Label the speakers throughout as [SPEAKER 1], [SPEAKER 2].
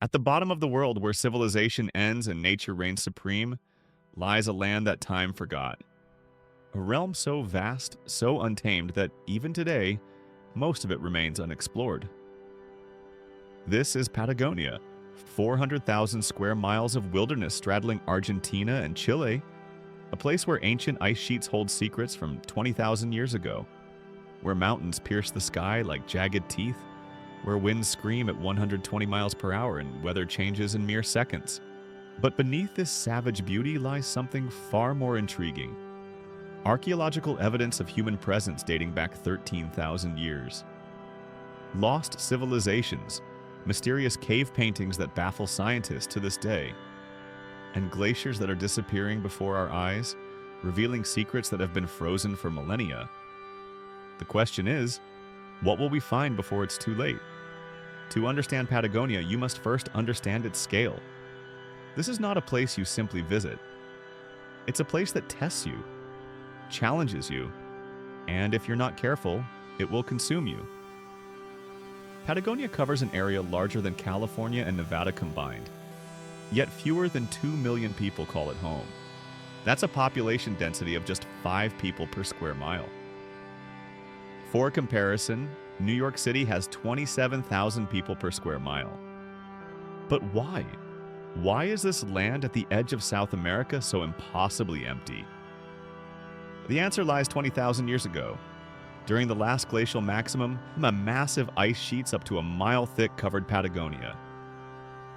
[SPEAKER 1] At the bottom of the world, where civilization ends and nature reigns supreme, lies a land that time forgot. A realm so vast, so untamed that even today, most of it remains unexplored. This is Patagonia, 400,000 square miles of wilderness straddling Argentina and Chile, a place where ancient ice sheets hold secrets from 20,000 years ago, where mountains pierce the sky like jagged teeth, where winds scream at 120 miles per hour and weather changes in mere seconds. But beneath this savage beauty lies something far more intriguing. Archaeological evidence of human presence dating back 13,000 years. Lost civilizations, mysterious cave paintings that baffle scientists to this day, and glaciers that are disappearing before our eyes, revealing secrets that have been frozen for millennia. The question is, what will we find before it's too late? To understand Patagonia, you must first understand its scale. This is not a place you simply visit. It's a place that tests you, challenges you, and if you're not careful, it will consume you. Patagonia covers an area larger than California and Nevada combined, yet fewer than 2 million people call it home. That's a population density of just 5 people per square mile. For comparison, New York City has 27,000 people per square mile. But why? Why is this land at the edge of South America so impossibly empty? The answer lies 20,000 years ago. During the last glacial maximum, a massive ice sheets up to a mile thick covered Patagonia.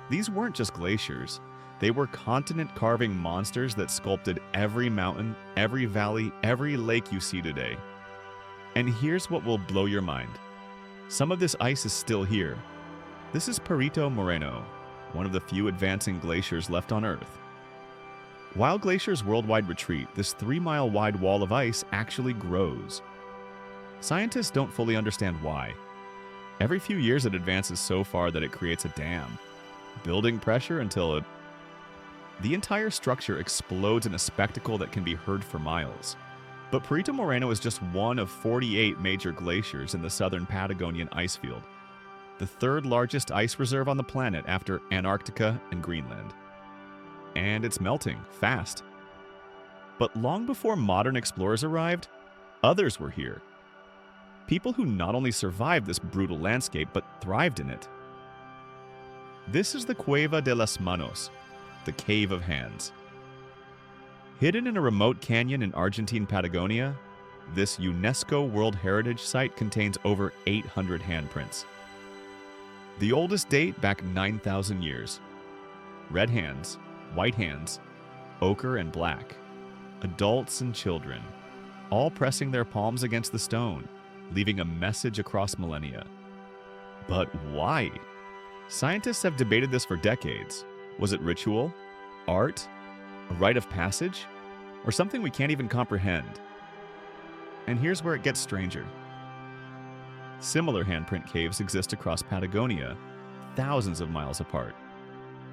[SPEAKER 1] These weren't just glaciers. They were continent-carving monsters that sculpted every mountain, every valley, every lake you see today. And here's what will blow your mind. Some of this ice is still here. This is Perito Moreno, one of the few advancing glaciers left on Earth. While glaciers worldwide retreat, this 3-mile wide wall of ice actually grows. Scientists don't fully understand why. Every few years it advances so far that it creates a dam, building pressure until the entire structure explodes in a spectacle that can be heard for miles. But Perito Moreno is just one of 48 major glaciers in the southern Patagonian icefield, the third largest ice reserve on the planet after Antarctica and Greenland. And it's melting fast. But long before modern explorers arrived, others were here. People who not only survived this brutal landscape, but thrived in it. This is the Cueva de las Manos, the Cave of Hands. Hidden in a remote canyon in Argentine Patagonia, this UNESCO World Heritage Site contains over 800 handprints. The oldest date back 9,000 years. Red hands, white hands, ochre and black, adults and children, all pressing their palms against the stone, leaving a message across millennia. But why? Scientists have debated this for decades. Was it ritual? Art? A rite of passage? Or something we can't even comprehend? And here's where it gets stranger. Similar handprint caves exist across Patagonia, thousands of miles apart.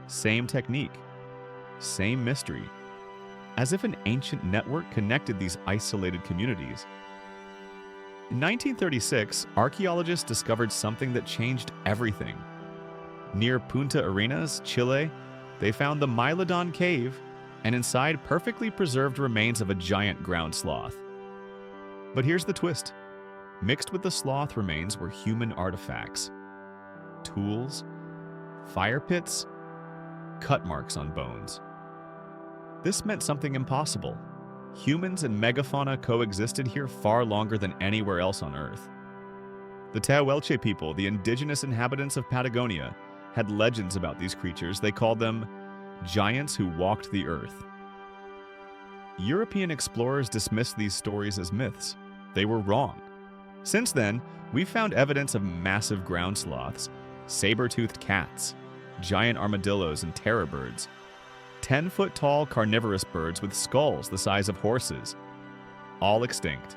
[SPEAKER 1] Same technique, same mystery, as if an ancient network connected these isolated communities. In 1936, archaeologists discovered something that changed everything. Near Punta Arenas, Chile, they found the Mylodon Cave, and inside perfectly preserved remains of a giant ground sloth. But here's the twist. Mixed with the sloth remains were human artifacts. Tools, fire pits, cut marks on bones. This meant something impossible. Humans and megafauna coexisted here far longer than anywhere else on Earth. The Tehuelche people, the indigenous inhabitants of Patagonia, had legends about these creatures. They called them giants who walked the earth. European explorers dismissed these stories as myths. They were wrong. Since then, we've found evidence of massive ground sloths, saber-toothed cats, giant armadillos and terror birds, 10-foot-tall carnivorous birds with skulls the size of horses, all extinct,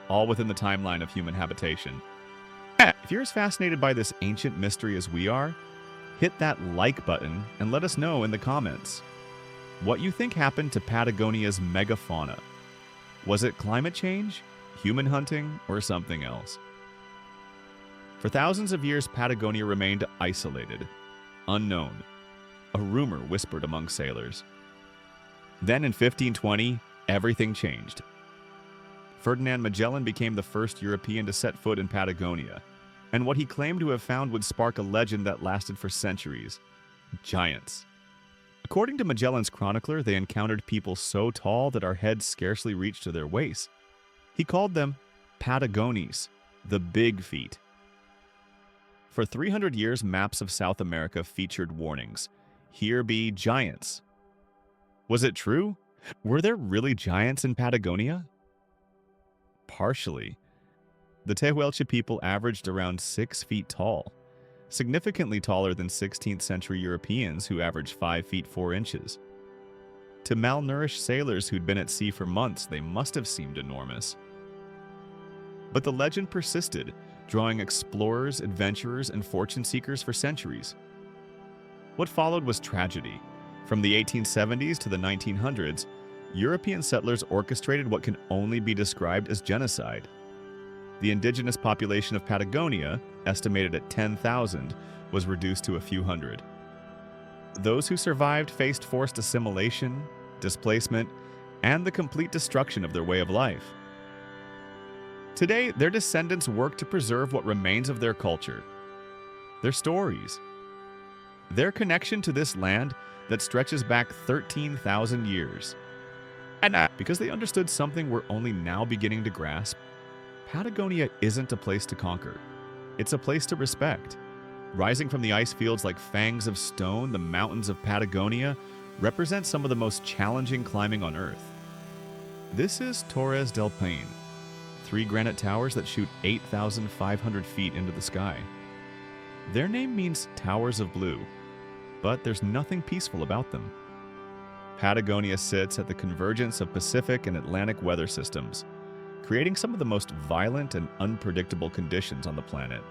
[SPEAKER 1] all within the timeline of human habitation. If you're as fascinated by this ancient mystery as we are, hit that like button and let us know in the comments what you think happened to Patagonia's megafauna. Was it climate change, human hunting, or something else? For thousands of years, Patagonia remained isolated. unknown, a rumor whispered among sailors. Then in 1520, everything changed. Ferdinand Magellan became the first European to set foot in Patagonia, and what he claimed to have found would spark a legend that lasted for centuries: giants. According to Magellan's chronicler, they encountered people so tall that our heads scarcely reached to their waists. He called them Patagones, the big feet. For 300 years, maps of South America featured warnings: here be giants. Was it true? Were there really giants in Patagonia? Partially. The Tehuelche people averaged around 6 feet tall, significantly taller than 16th century Europeans who averaged 5 feet 4 inches. To malnourished sailors who'd been at sea for months, they must have seemed enormous. But the legend persisted, drawing explorers, adventurers, and fortune seekers for centuries. What followed was tragedy. From the 1870s to the 1900s, European settlers orchestrated what can only be described as genocide. The indigenous population of Patagonia, estimated at 10,000, was reduced to a few hundred. Those who survived faced forced assimilation, displacement, and the complete destruction of their way of life. Today, their descendants work to preserve what remains of their culture, their stories, their connection to this land that stretches back 13,000 years. And because they understood something we're only now beginning to grasp, Patagonia isn't a place to conquer. It's a place to respect. Rising from the ice fields like fangs of stone, the mountains of Patagonia represent some of the most challenging climbing on Earth. This is Torres del Paine, 3 granite towers that shoot 8,500 feet into the sky. Their name means towers of blue, but there's nothing peaceful about them. Patagonia sits at the convergence of Pacific and Atlantic weather systems, creating some of the most violent and unpredictable conditions on the planet.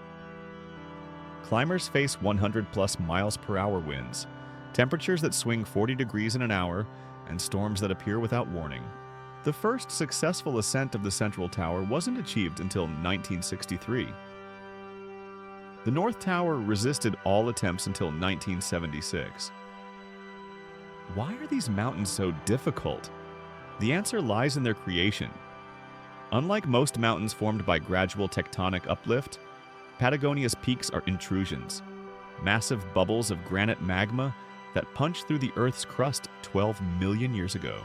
[SPEAKER 1] Climbers face 100+ miles per hour winds, temperatures that swing 40 degrees in an hour, and storms that appear without warning. The first successful ascent of the Central Tower wasn't achieved until 1963. The North Tower resisted all attempts until 1976. Why are these mountains so difficult? The answer lies in their creation. Unlike most mountains formed by gradual tectonic uplift, Patagonia's peaks are intrusions, massive bubbles of granite magma that punched through the Earth's crust 12 million years ago.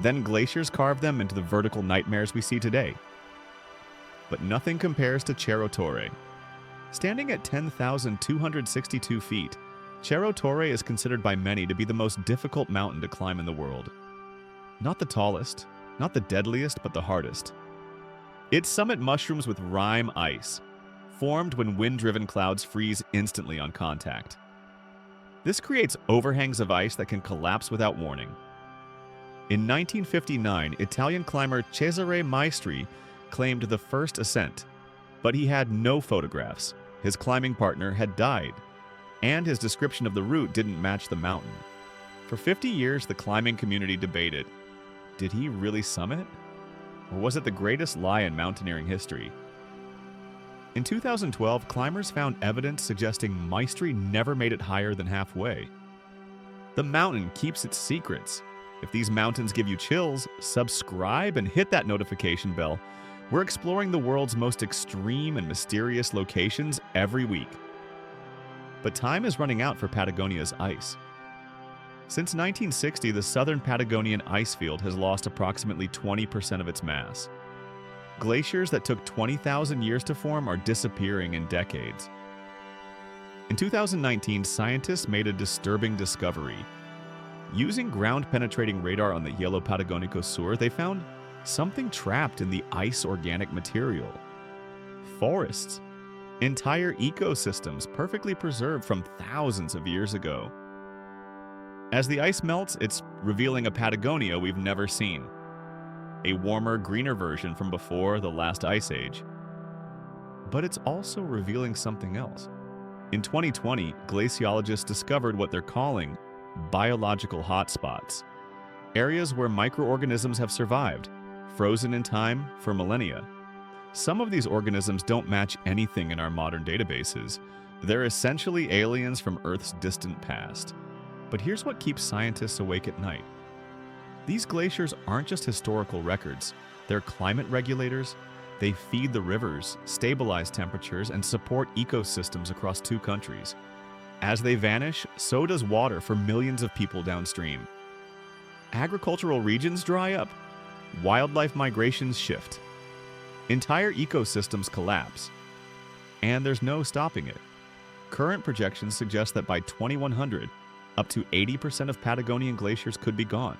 [SPEAKER 1] Then glaciers carved them into the vertical nightmares we see today. But nothing compares to Cerro Torre. Standing at 10,262 feet, Cerro Torre is considered by many to be the most difficult mountain to climb in the world. Not the tallest, not the deadliest, but the hardest. Its summit mushrooms with rime ice, formed when wind-driven clouds freeze instantly on contact. This creates overhangs of ice that can collapse without warning. In 1959, Italian climber Cesare Maestri claimed the first ascent, but he had no photographs. His climbing partner had died, and his description of the route didn't match the mountain. For 50 years, the climbing community debated, did he really summit? Or was it the greatest lie in mountaineering history? In 2012, climbers found evidence suggesting Maestri never made it higher than halfway. The mountain keeps its secrets. If these mountains give you chills, subscribe and hit that notification bell. We're exploring the world's most extreme and mysterious locations every week. But time is running out for Patagonia's ice. Since 1960, the southern Patagonian ice field has lost approximately 20% of its mass. Glaciers that took 20,000 years to form are disappearing in decades. In 2019, scientists made a disturbing discovery. Using ground-penetrating radar on the Hielo Patagónico Sur, they found something trapped in the ice organic material. Forests. Entire ecosystems perfectly preserved from thousands of years ago. As the ice melts, it's revealing a Patagonia we've never seen. A warmer, greener version from before the last ice age. But it's also revealing something else. In 2020, glaciologists discovered what they're calling biological hotspots. Areas where microorganisms have survived, frozen in time for millennia. Some of these organisms don't match anything in our modern databases, They're essentially aliens from Earth's distant past. But here's what keeps scientists awake at night. These glaciers aren't just historical records, they're climate regulators. They feed the rivers, stabilize temperatures, and support ecosystems across two countries. As they vanish, so does water for millions of people downstream. Agricultural regions dry up. Wildlife migrations shift. Entire ecosystems collapse. And there's no stopping it. Current projections suggest that by 2100, up to 80% of Patagonian glaciers could be gone.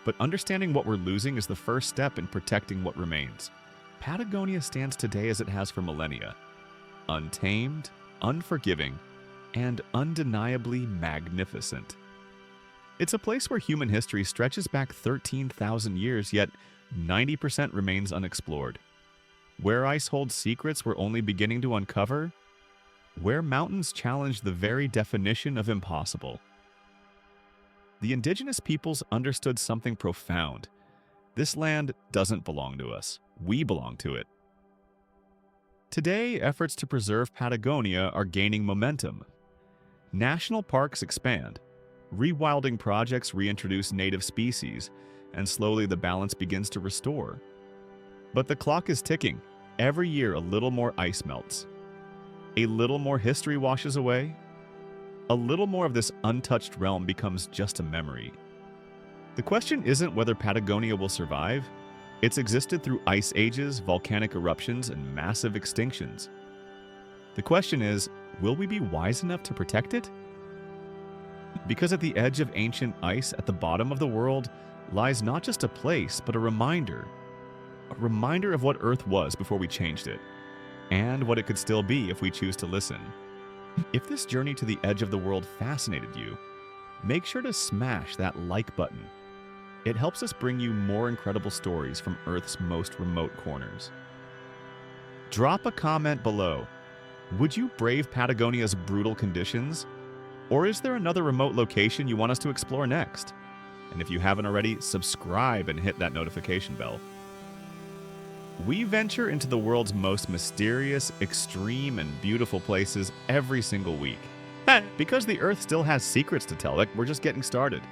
[SPEAKER 1] But understanding what we're losing is the first step in protecting what remains. Patagonia stands today as it has for millennia. Untamed, unforgiving, and undeniably magnificent. It's a place where human history stretches back 13,000 years, yet 90% remains unexplored. Where ice holds secrets we're only beginning to uncover. Where mountains challenge the very definition of impossible. The indigenous peoples understood something profound. This land doesn't belong to us. We belong to it. Today, efforts to preserve Patagonia are gaining momentum. National parks expand. Rewilding projects reintroduce native species, and slowly the balance begins to restore. But the clock is ticking. Every year, a little more ice melts. A little more history washes away. A little more of this untouched realm becomes just a memory. The question isn't whether Patagonia will survive. It's existed through ice ages, volcanic eruptions, and massive extinctions. The question is, will we be wise enough to protect it? Because at the edge of ancient ice at the bottom of the world lies not just a place, but a reminder of what Earth was before we changed it, and what it could still be if we choose to listen. If this journey to the edge of the world fascinated you, make sure to smash that like button. It helps us bring you more incredible stories from Earth's most remote corners. Drop a comment below. Would you brave Patagonia's brutal conditions? Or is there another remote location you want us to explore next? And if you haven't already, subscribe and hit that notification bell. We venture into the world's most mysterious, extreme, and beautiful places every single week. Because the Earth still has secrets to tell, we're just getting started.